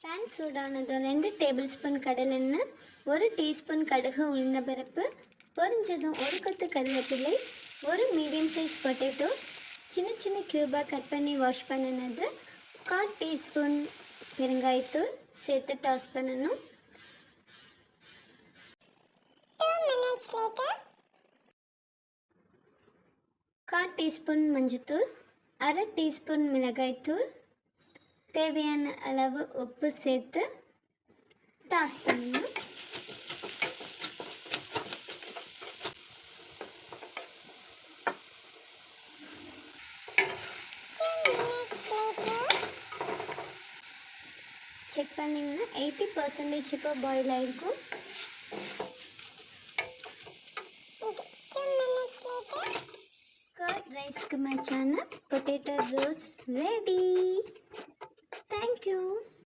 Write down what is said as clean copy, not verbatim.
Pan சூடானதும் 2 table spoon கடலெண்ணெய், 1 teaspoon கடுகு உளுந்தம்பருப்பு பொரிஞ்சதும் 1 கொத்து கருவேப்பிலை, 1 மீடியம் சைஸ் பொட்டேட்டோ சின்ன சின்ன க்யூபாக கட் பண்ணி வாஷ் பண்ணினது, 1/4 டீஸ்பூன் பெருங்காயத்தூள் சேர்த்து டாஸ் பண்ணணும். 2 minutes later, 1/4 டீஸ்பூன் மஞ்சத்தூள், 1/2 டீஸ்பூன் மிளகாய்த்தூள், தேவையான அளவு உப்பு சேர்த்து டாஸ் பண்ணணும். செக் பண்ணிங்கன்னா 80% இப்போ பாயில் ஆகிருக்கும். 2 minutes later, கர்ட் ரைஸ்க்கு மேட்சான பொட்டேட்டோ ரோஸ்ட் ரெடி. தேங்க்யூ.